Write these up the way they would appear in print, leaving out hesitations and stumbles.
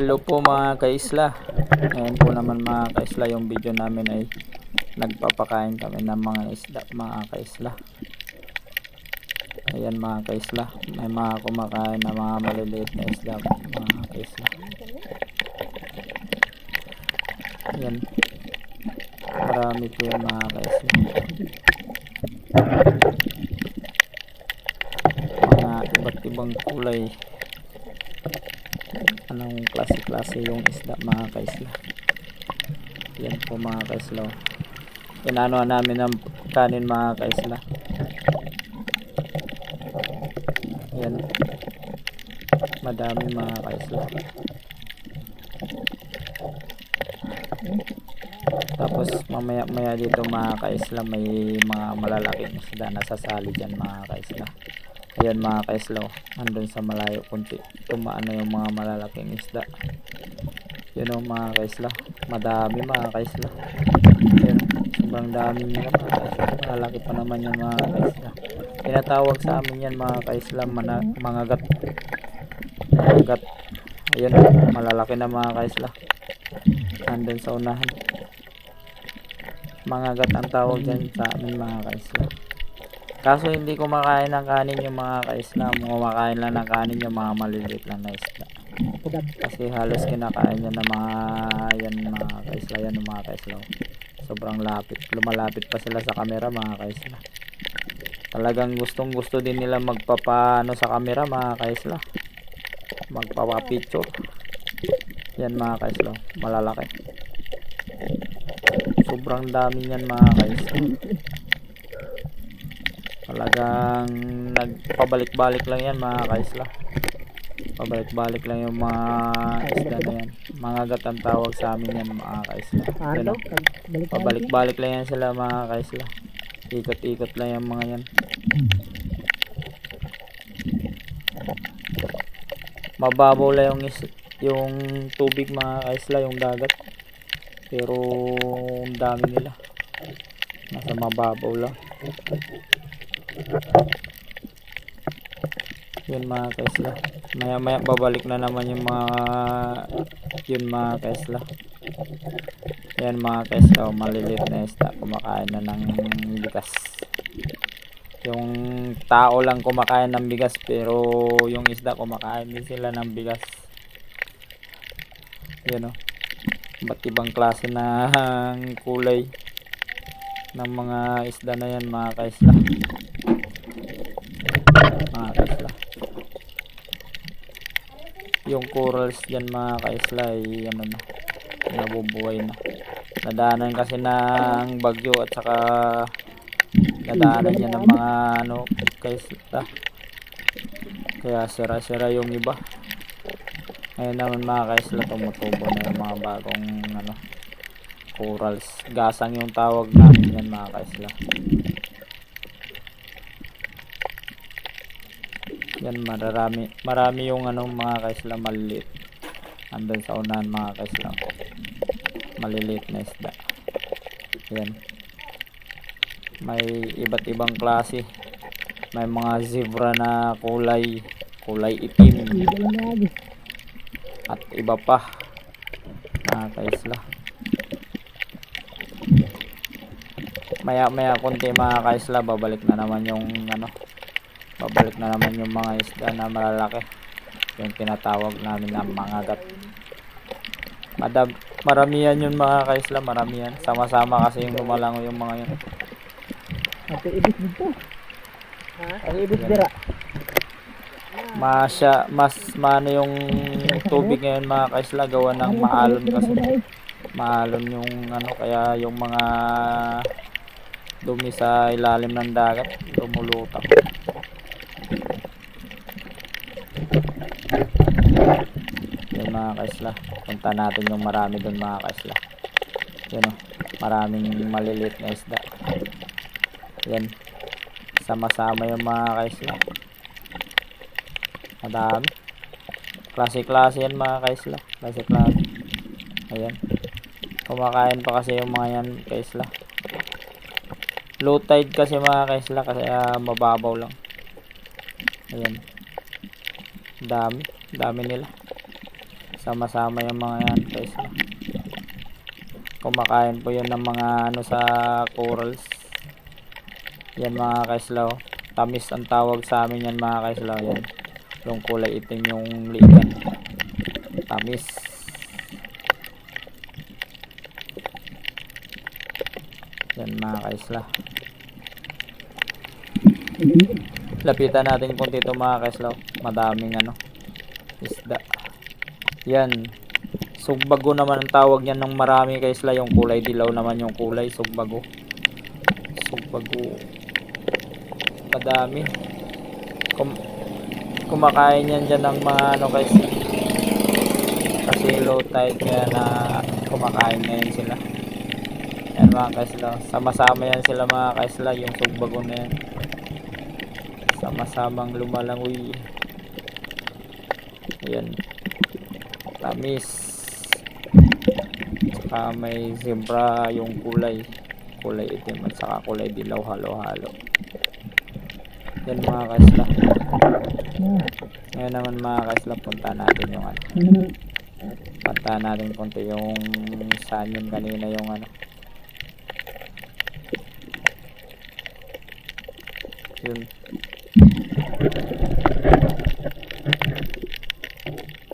Hello po mga kaisla. Ngayon po naman mga kaisla, yung video namin ay nagpapakain kami ng mga isda mga kaisla. Ayan mga kaisla, may mga kumakain na mga maliliit na isda mga kaisla. Ayan, marami po yan mga kaisla. Mga iba't ibang kulay. Anong klase-klase yung isda mga kaisla. Yan po mga kaisla. Inaanoan namin ng kanin mga kaisla. Yan, madami mga kaisla. Tapos mamaya dito mga kaisla, may mga malalaking isda na sasali dyan mga kaisla. Ayan mga kaisla, andun sa malayo kunti tumaan na yung mga malalaking isda. Yun o mga kaisla, madami mga kaisla. Ayan, sobrang dami nila mga kaisla. Malalaki pa naman yan mga kaisla. Tinatawag sa amin yan mga kaisla, mga gat. Gat. Ayan, malalaki na mga kaisla. Andun sa unahan. Mga gat ang tawag dyan sa amin mga kaisla. Kaso hindi kumakain ng kanin yung mga kaisla. Kumakain lang ng kanin yung mga maliliit lang na isda. Kasi halos kinakain niya ng mga yan mga kaisla. Yan mga kaisla. Sobrang lapit. Lumalapit pa sila sa camera mga kaisla. Talagang gustong gusto din nila magpapaano sa camera mga kaisla. Magpapapicture. Yan mga kaisla. Malalaki. Sobrang dami yan mga kaisla. Talagang nagpabalik-balik lang yan mga kaisla. Pabalik-balik lang yung mga isda na yan. Mga gat ang tawag sa amin yan mga kaisla. Yan, pabalik-balik lang yan sila mga kaisla. Ikot-ikot lang yung mga yan. Mababaw lang yung tubig mga kaisla, yung dagat. Pero ang dami nila. Nasa mababaw lang. Yun mga kaisla, maya babalik na naman yung mga yun mga kaisla. Yan mga kaisla, maliliit na isda kumakain na ng bigas. Yung tao lang kumakain ng bigas, pero yung isda kumakain din sila ng bigas. Yun o, iba't ibang klase ng kulay ng mga isda na yan mga kaisla. Mga kaisla, yung corals dyan mga kaisla ay ano na, nabubuhay na. Nadaanan kasi ng bagyo at saka nadaanan niya ng mga ano kaisla, kaya sira-sira yung iba. Ngayon naman mga kaisla, tumutubo na yung mga bagong ano corals. Gasang yung tawag namin yan mga kaisla. Yan, marami yung ano mga kaisla maliliit. Andun sa unahan mga kaisla, maliliit na isda. Yan, may iba't ibang klase. May mga zebra na kulay itim at iba pa mga kaisla. Maya konti mga kaisla, babalik na naman yung ano, babalik na naman yung mga isda na malalaki, yung tinatawag namin na mga gat. Maramihan yun mga kaisla, maramihan. Sama-sama kasi yung lumalango yung mga yun. Ate ibis dito. Ha? Ang ibis dira. Mas mano yung tubig ngayon mga kaisla, gawa ng maalon kasi. Maalon yung ano, kaya yung mga dumi sa ilalim ng dagat lumulutang. Yan mga kaisla, punta natin yung marami doon mga kaisla. Yan o, maraming maliliit na isda. Yan, sama-sama yung mga kaisla. Madami, klase-klase yan mga kaisla, klase-klase. Ayan, kumakain pa kasi yung mga yan kaisla. Low tide kasi mga kaisla, kasi mababaw lang. Ayan, dami nila. Sama-sama yung mga yan guys. Kumakain po yun ng mga ano sa corals. Yan mga kaislaw. Tamis ang tawag sa amin yan mga kaislaw. Yan. Yung kulay itim yung ligan. Tamis. Yan mga kaislaw. Lapitan natin kung dito mga kaislaw. Madaming ano isda. Yan. Sugbago naman ang tawag niyan ng marami kaislaw. Yung kulay dilaw naman yung kulay. Sugbago. Sugbago. Madami. Kumakain yan dyan ng mga ano kaislaw. Kasi low tide kaya na kumakain ngayon sila. Yan mga kaislaw. Sama-sama yan sila mga kaislaw. Yung sugbago na yan. Sama-samang lumalangoy. Ayan. Tamis. Saka may zebra yung kulay itim at saka kulay dilaw halo-halo. Yan mga kaisla. Ngayon naman mga kaisla, punta natin yung ano. Punta natin konti yung saan yun kanina yung ano. Yun.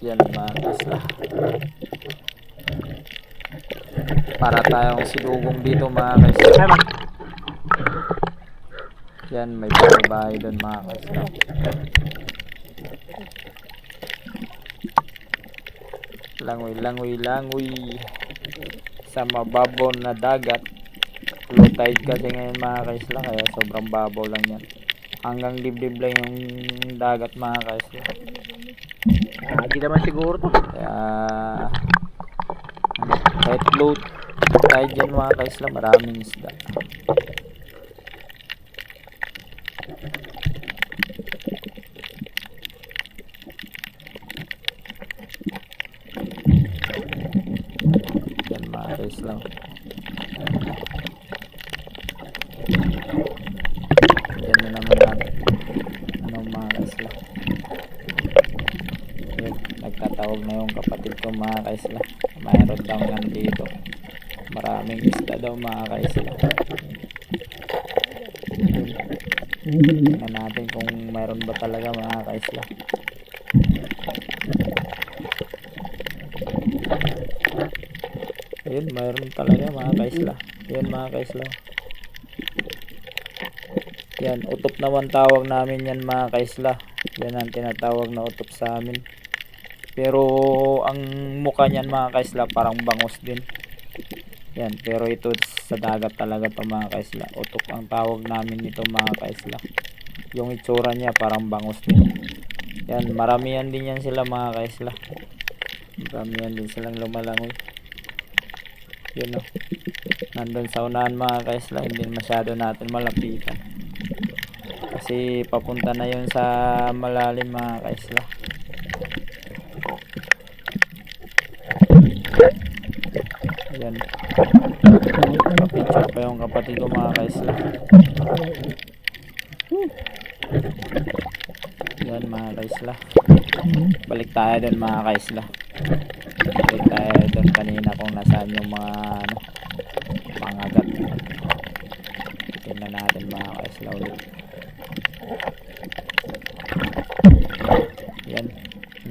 Yan mga kaisla. Para tayong sinugong dito mga kaisla. Yan, may bahay doon mga kaisla. Langoy sa mababaw na dagat. Low tide kasi ngayon mga kaisla, kaya sobrang babaw lang yan. Hanggang dibdib lang yung dagat mga kaisla. Hindi naman siguro to. Kaya kahit low tide dyan mga kaisla, maraming isda. Yan mga kaisla. Yan na naman natin. Ano mga kaisla. Yun, nagtatawag na yung kapatid ko mga kaisla. Mayroon daw nga dito. Maraming isda daw mga kaisla. Tingnan natin kung mayroon ba talaga mga kaisla. Ayun, mayroon talaga mga kaisla. Yan mga kaisla. Yan, utop naman tawag namin yan mga kaisla. Yan ang tinatawag na utop sa amin. Pero ang mukha niyan mga kaisla parang bangus din. Yan, pero ito sa dagat talaga to mga kaisla. Utok ang tawag namin nito mga kaisla. Yung itsura niya parang bangus din. Yan, maramihan din yan sila mga kaisla. Maramihan din silang lumalangoy. Yun o. Nandun sa unahan mga kaisla, hindi masyado natin malapitan. Kasi papunta na yun sa malalim mga kaisla. Yan. Papicture pa yung kapatid ko mga kaisla. Yan mga kaisla. Balik tayo dun mga kaisla. Balik tayo dun kanina kung nasaan yung mga ano, mga agat. Tingnan natin mga kaisla ulit. Yan.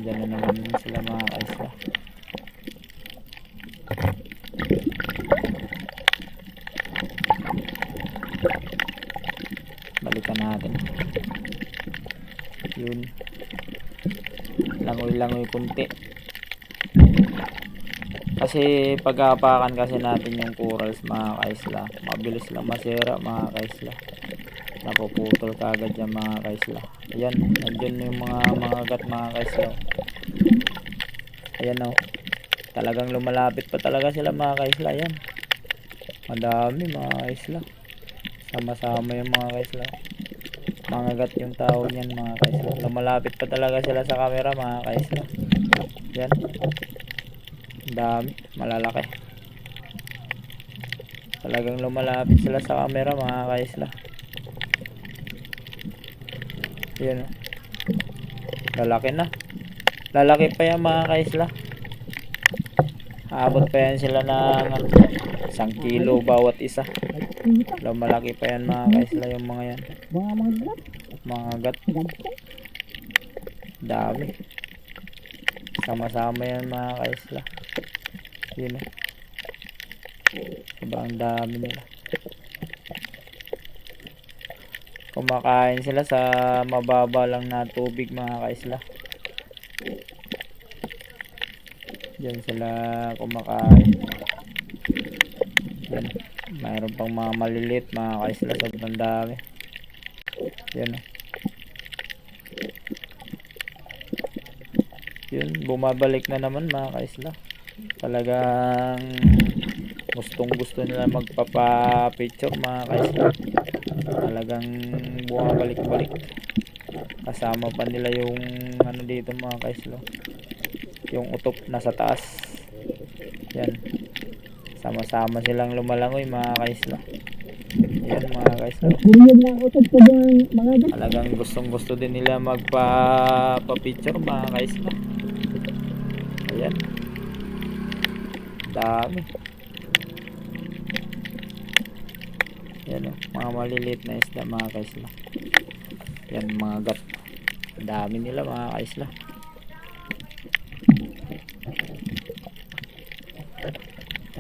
Diyan na naman sila mga kaisla. Balikan natin. Yun. Langoy-langoy kunti. Kasi pag-aapakan kasi natin yung corals mga kaisla, mabilis lang masira mga kaisla. Napuputol kagad yan mga kaisla. Ayan, nandiyan yung mga agat mga kaisla. Ayan o. Talagang lumalapit pa talaga sila mga kaisla. Ayan. Madami mga kaisla. Sama-sama yung mga kaisla. Mangagat yung tawag niyan mga kaisla. Lumalapit pa talaga sila sa camera mga kaisla. Yan. Dami. Malalaki. Talagang lumalapit sila sa camera mga kaisla. Yan. Lalaki na. Lalaki pa yan mga kaisla. Aabot pa yan sila ng 1 kilo bawat isa. Malaki pa yan mga kaisla yung mga yan. Mga gat. Dami. Sama-sama yan mga kaisla. Yun eh. Sobrang dami nila. Kumakain sila sa mababa lang na tubig mga kaisla. Diyan sila kumakain. Yan. Mayroon pang mga maliliit mga kaisla. Sobrang dami. Yan. Yun. Bumabalik na naman mga kaisla. Talagang gustong gusto nila magpapa-picture mga kaisla. Talagang bumabalik-balik. Kasama pa nila yung ano dito mga kaisla. Yung utop nasa taas. Yan. Sama-sama silang lumalangoy mga kaisla. Yan mga kaisla. Talagang gustong gusto din nila magpa-picture mga kaisla. Ayan. Dami. Yan o. Mga maliliit na isda mga kaisla. Yan mga gat. Dami nila mga kaisla.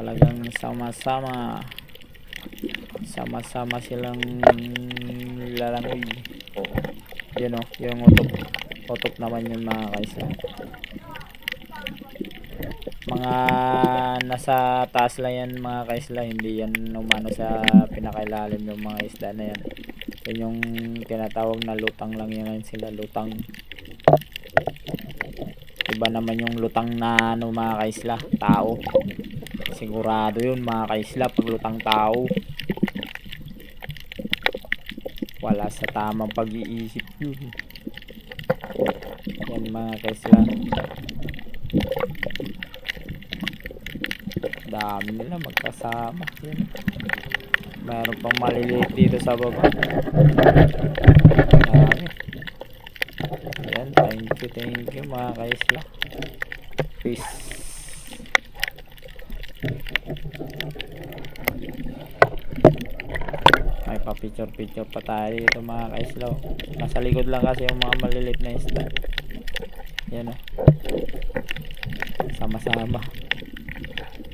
Talagang sama-sama silang lalangoy. Yun o, yung utop naman yun mga kaisla. Mga nasa taas lang yan mga kaisla, hindi yan umano sa pinakailalim yung mga isda na yan. Yun yung tinatawag na lutang lang yan sila, lutang. Iba naman yung lutang na ano mga kaisla, tao. Sigurado yun mga kaisla, pag lutang tao wala sa tamang pag-iisip yun. Yan mga kaisla. Dami nila magkasama. Yan. Mayroon pang maliliit dito sa baba. Dami. Ayan, thank you mga kaisla. Peace. May pa-picture pa tayo dito mga kaisla. Nasa likod lang kasi yung mga maliliit na isda. Yan o.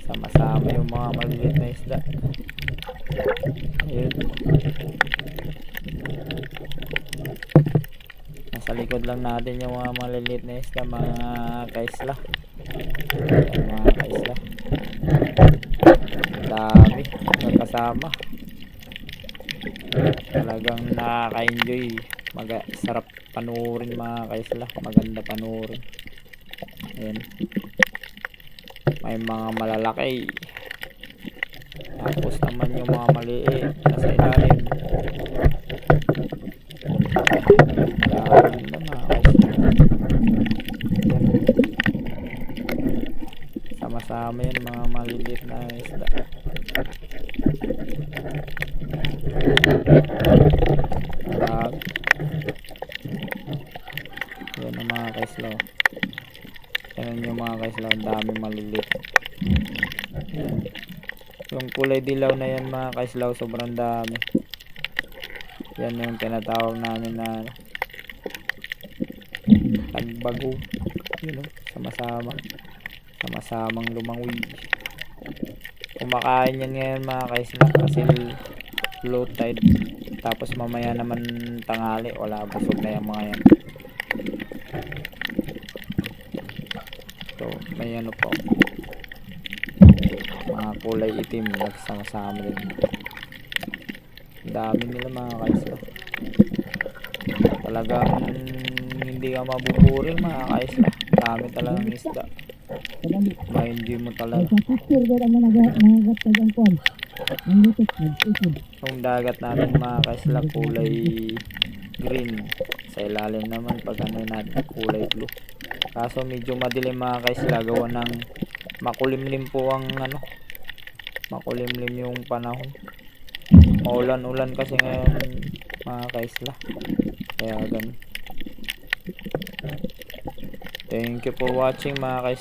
Sama-sama yung mga maliliit na isda. Ayun. Nasa likod lang natin yung mga maliliit na isda mga kaisla. Ayan, mga kaisla. Dami magkasama. Talagang nakaka-enjoy. Sarap panuorin mga kaisla. Maganda panuorin. Ayan. May mga malalaki. Tapos naman yung mga maliit nasa ilalim. Dami na mga kaisla. Sama-sama yan mga maliliit na isda. Dami. Yan ang mga kaisla. Yan yung mga kaisla. Ang dami maliliit. Yung kulay dilaw na yan mga kaislaw, sobrang dami. Yan yung tinatawag namin na tagbago. Yun o, sama-samang lumangoy. Kumakain yan ngayon mga kaisla kasi low tide. Tapos mamaya naman tanghali, wala, busog na yung mga yan. So may ano po, mga kulay itim nagsama-sama din. Dami nila mga kaisla. Talagang hindi ka mabuburing mga kaisla. Dami talagang isda. Ma-enjoy mo talaga. Yung dagat natin mga kaisla kulay green. Sa ilalim naman pag ano natin kulay blue. Kaso medyo madilim mga kaisla, gawa ng makulimlim po ang ano, makulimlim yung panahon. Maulan-ulan kasi ngayon mga kaisla. Kaya ganun. Thank you for watching mga kaisla.